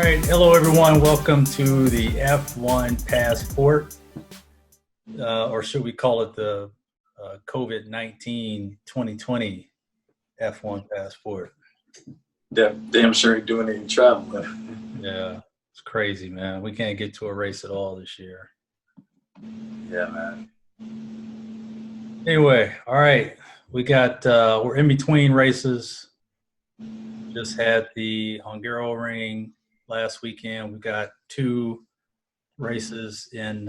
right. Hello, everyone. Welcome to the F1 Passport, or should we call it the COVID-19 2020 F1 Passport? Damn sure ain't doing any traveling. Yeah, it's crazy, man. We can't get to a race at all this year. Yeah, man. Anyway, all right. We're in between races. Just had the Hungaroring last weekend. We got two races in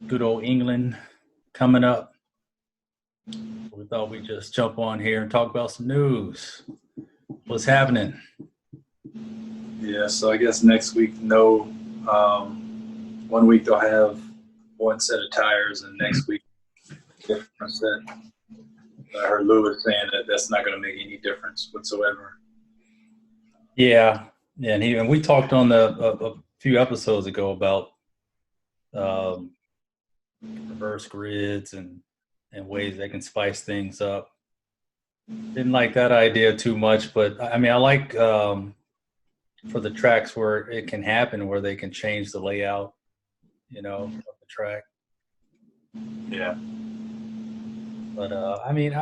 good old England coming up. We thought we'd just jump on here and talk about some news. What's happening? Yeah, so I guess next week, 1 week they'll have one set of tires, and next week different set. I heard Lewis saying that that's not going to make any difference whatsoever. Yeah, and we talked on a few episodes ago about reverse grids and ways they can spice things up. Didn't like that idea too much, but I mean, I like for the tracks where it can happen, where they can change the layout, of the track. Yeah. But I mean,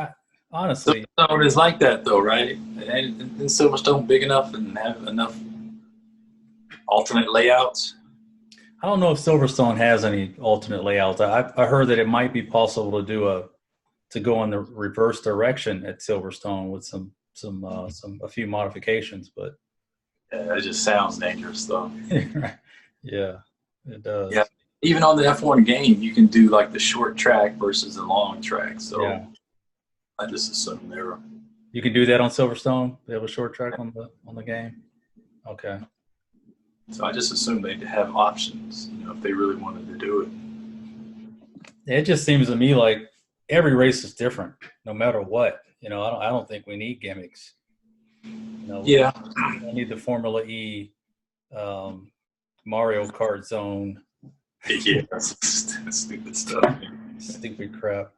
honestly, Silverstone is like that though, right? And Silverstone big enough and have enough alternate layouts? I don't know if Silverstone has any alternate layouts. I heard that it might be possible to go in the reverse direction at Silverstone with a few modifications, but Yeah, it just sounds dangerous though. Yeah, it does. Yeah. Even on the F1 game, you can do like the short track versus the long track. So yeah. I just assume they're. You can do that on Silverstone. They have a short track on the game. Okay. So I just assume they'd have options, if they really wanted to do it. It just seems to me like every race is different, no matter what. I don't think we need gimmicks. Yeah. We need the Formula E, Mario Kart zone. Yeah, that's stupid stuff. Stupid crap.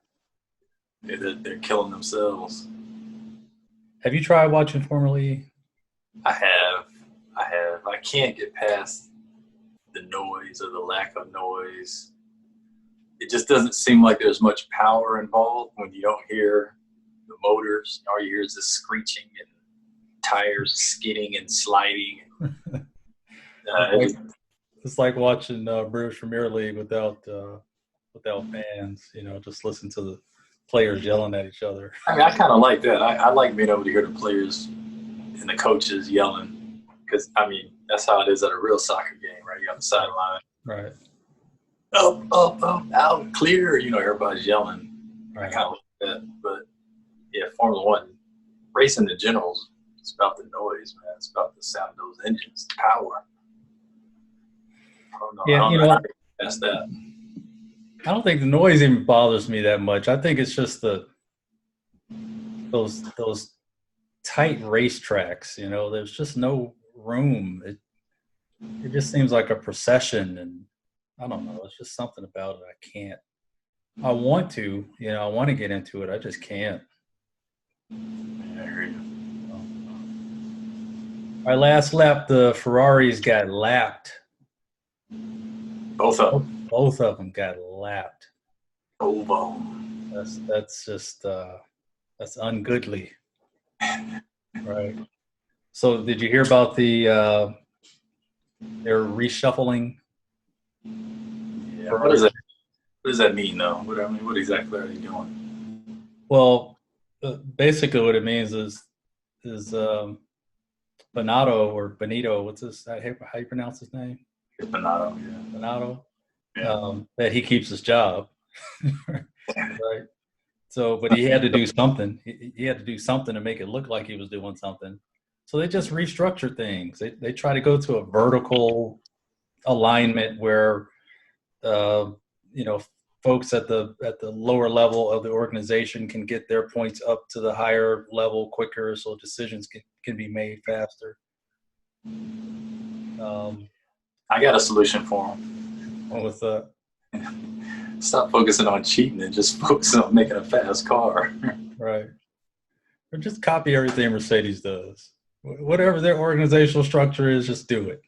Yeah, they're killing themselves. Have you tried watching Formula E? I have. I can't get past the noise or the lack of noise. It just doesn't seem like there's much power involved when you don't hear the motors. All you hear is this screeching and tires skidding and sliding. It's like watching British Premier League without fans. Just listen to the players yelling at each other. I mean, I kind of like that. I like being able to hear the players and the coaches yelling because, I mean, that's how it is at a real soccer game, right? You're on the sideline. Right. Up, out, clear. Everybody's yelling. Right. I kind of like that. But, yeah, Formula One, racing in general, it's about the noise, man. It's about the sound of those engines, the power. I don't know. That's that. I don't think the noise even bothers me that much. I think it's just those tight racetracks. There's just no room. It just seems like a procession, and I don't know. It's just something about it. I can't. I want to. I want to get into it. I just can't. Yeah, I hear you. Our last lap, the Ferraris got lapped. Both of them got lapped. Oval. That's just that's ungoodly, right? So, did you hear about their reshuffling? Yeah. What does that mean, though? What exactly are they doing? Well, basically, what it means is Benito or Benito. What's this? How you pronounce his name? Benito, yeah. Benito. Yeah. That he keeps his job, right? So, but he had to do something. He had to do something to make it look like he was doing something. So they just restructure things. They try to go to a vertical alignment where, folks at the lower level of the organization can get their points up to the higher level quicker, so decisions can be made faster. I got a solution for him. What was that? Stop focusing on cheating and just focus on making a fast car. Right. Or just copy everything Mercedes does. whatever their organizational structure is, just do it.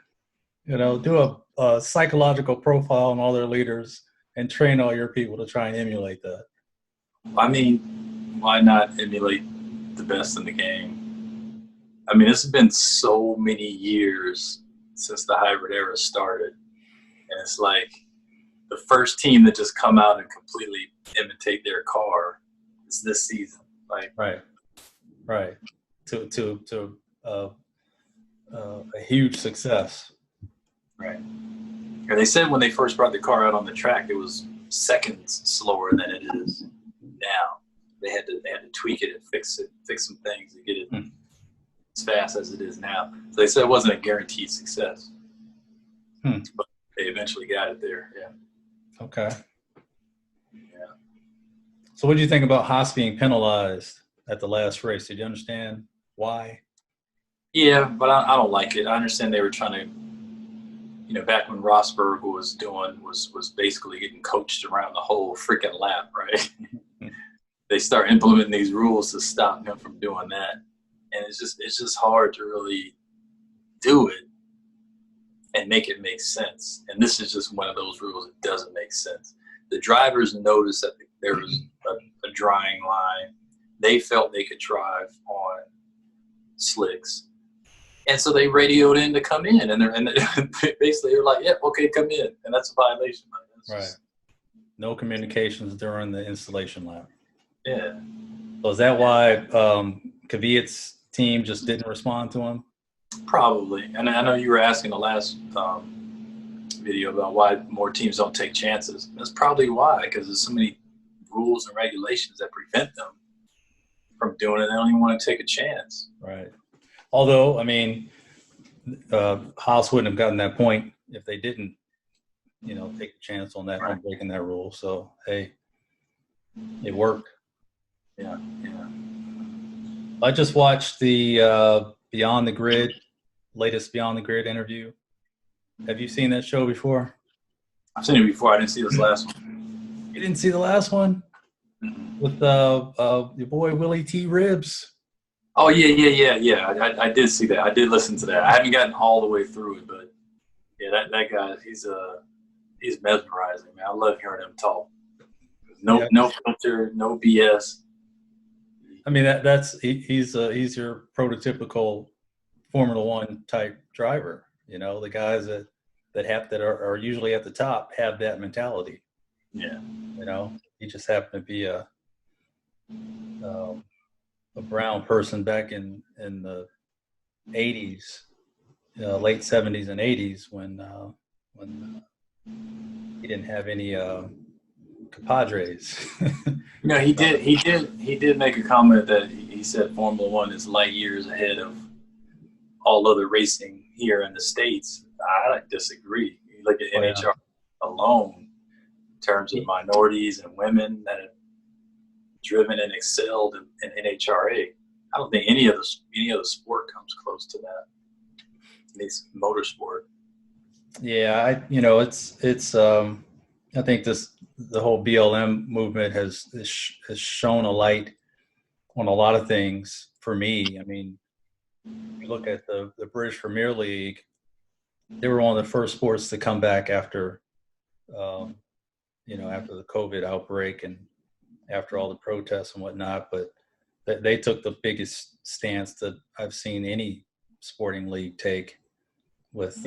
Do a psychological profile on all their leaders and train all your people to try and emulate that. I mean, why not emulate the best in the game? I mean, it's been so many years since the hybrid era started. And it's like the first team that just come out and completely imitate their car is this season. Like, right. To a huge success. Right. And they said when they first brought the car out on the track, it was seconds slower than it is now. They had to tweak it and fix some things to get it as fast as it is now. So they said it wasn't a guaranteed success, but they eventually got it there. Yeah. Okay. Yeah. So what do you think about Haas being penalized at the last race? Did you understand why? Yeah, but I don't like it. I understand they were trying to, back when Rosberg was basically getting coached around the whole freaking lap, right? They start implementing these rules to stop him from doing that, and it's just hard to really do it and make it make sense. And this is just one of those rules that doesn't make sense. The drivers noticed that there was a drying line. They felt they could drive on slicks. And so they radioed in to come in, and basically they're like, "Yep, okay, come in," and that's a violation. Right. No communications during the installation lap. Yeah. So is that why Kvyat's team just didn't respond to him? Probably. And I know you were asking the last video about why more teams don't take chances. That's probably why, because there's so many rules and regulations that prevent them from doing it. They don't even want to take a chance. Right. Although, I mean, Haas wouldn't have gotten that point if they didn't, take a chance on that, on breaking that rule. So, hey, it worked. Yeah. I just watched the Beyond the Grid, latest Beyond the Grid interview. Have you seen that show before? I've seen it before. I didn't see this last one. You didn't see the last one? Mm-hmm. With your boy Willie T. Ribbs. Oh, yeah. I did see that. I did listen to that. I haven't gotten all the way through it, but yeah, that guy, he's mesmerizing, man. I love hearing him talk. No filter, no BS. I mean, he's your prototypical Formula One type driver. The guys that are usually at the top have that mentality. Yeah. He just happened to be a brown person back in the 80s, late 70s and 80s when he didn't have any compadres. He did make a comment that he said Formula One is light years ahead of all other racing here in the States. I disagree. You look at NHR alone in terms of minorities and women that have driven and excelled in NHRA. I don't think any other sport comes close to that. At least motorsport. Yeah, it's I think the whole BLM movement has shown a light on a lot of things for me. I mean, you look at the British Premier League, they were one of the first sports to come back after after the COVID outbreak and after all the protests and whatnot, but they took the biggest stance that I've seen any sporting league take with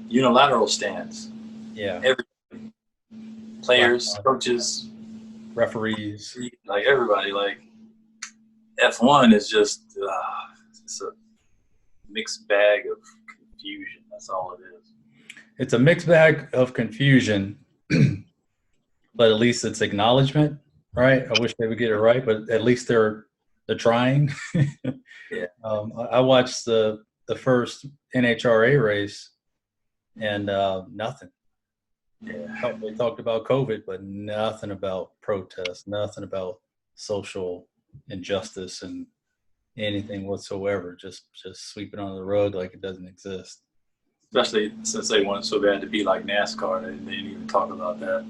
unilateral stance. Yeah. Everybody. Players, coaches, referees, like everybody. Like F1 is just it's a mixed bag of confusion. That's all it is. It's a mixed bag of confusion, but at least it's acknowledgement, right? I wish they would get it right, but at least they're trying. Yeah. I watched the first NHRA race and nothing. Yeah. They talked about COVID, but nothing about protests, nothing about social injustice and anything whatsoever. Just sweep it under the rug like it doesn't exist. Especially since they want so bad to be like NASCAR, they didn't even talk about that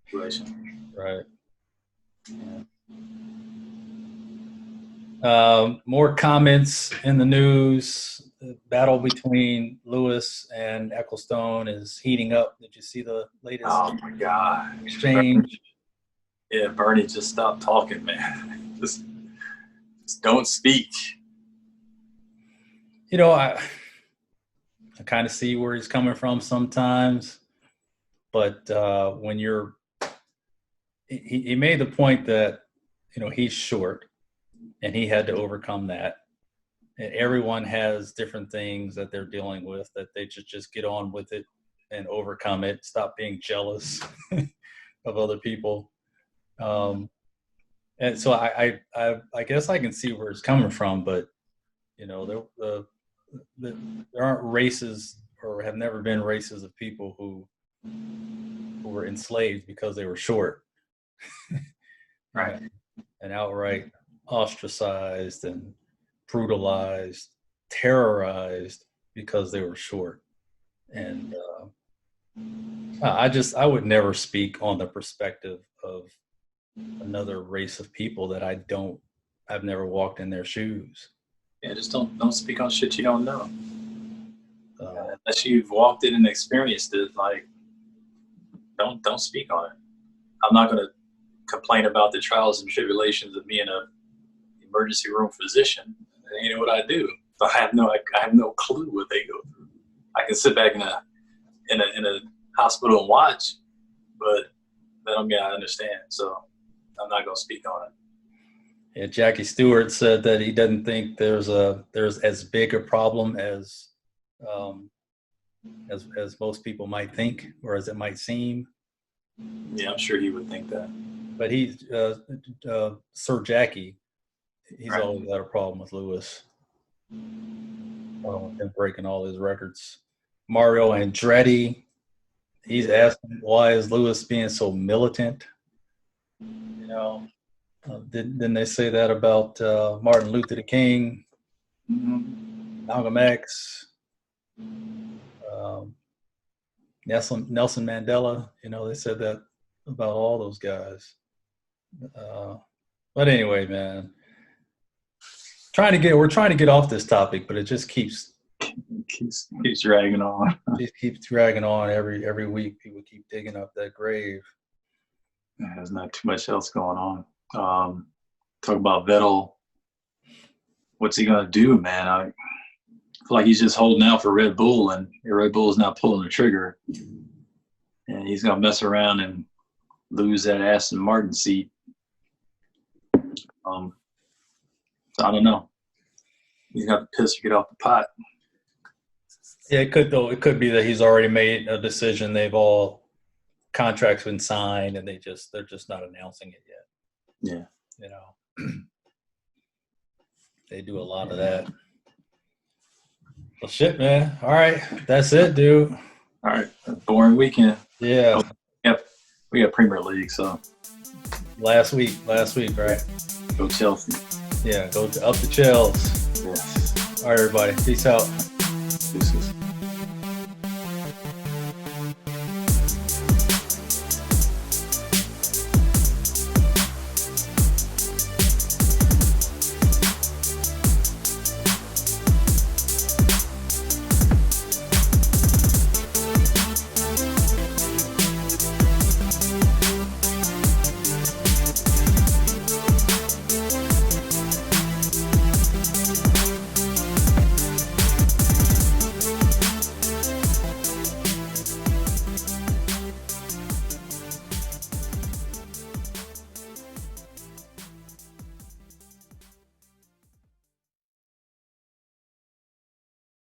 situation. Right. Yeah. More comments in the news. The battle between Lewis and Ecclestone is heating up. Did you see the latest Oh my God. exchange? Yeah, Bernie, just stop talking, man. Just don't speak. You know, I kind of see where he's coming from sometimes, but when he made the point that, you know, he's short and he had to overcome that. And everyone has different things that they're dealing with that they just get on with it and overcome it. Stop being jealous of other people. And so I guess I can see where it's coming from, but you know, there aren't races or have never been races of people who were enslaved because they were short. Right. And outright ostracized and brutalized, terrorized because they were short. And I would never speak on the perspective of another race of people that I've never walked in their shoes. Yeah, just don't speak on shit you don't know. Unless you've walked it and experienced it, like don't speak on it. I'm not going to complain about the trials and tribulations of being an emergency room physician. That ain't what I do. I have no clue what they go through. I can sit back in a hospital and watch, but that don't mean I understand. So I'm not going to speak on it. Yeah, Jackie Stewart said that he doesn't think there's as big a problem as most people might think, or as it might seem. Yeah, I'm sure he would think that. But Sir Jackie, he's Right. always had a problem with Lewis. Him breaking all his records. Mario Andretti, he's asking, why is Lewis being so militant? You know, didn't they say that about Martin Luther King, Malcolm X, Nelson Mandela? You know, they said that about all those guys. But anyway, man, we're trying to get off this topic, but it just keeps dragging on. It keeps dragging on every week. People keep digging up that grave. There's not too much else going on. Talk about Vettel. What's he gonna do, man? I feel like he's just holding out for Red Bull, and Red Bull is not pulling the trigger, and he's gonna mess around and lose that Aston Martin seat. So I don't know. He's got the piss to get off the pot. Yeah, it could though. It could be that he's already made a decision. They've all contracts been signed, and they're just not announcing it yet. Yeah, you know, they do a lot of that. Well, shit, man. All right, that's it, dude. All right, boring weekend. Yeah. Yep, we got Premier League, so last week, right? Go Chelsea. Yeah, up the Chels. Yes. All right, everybody. Peace out. Deuces.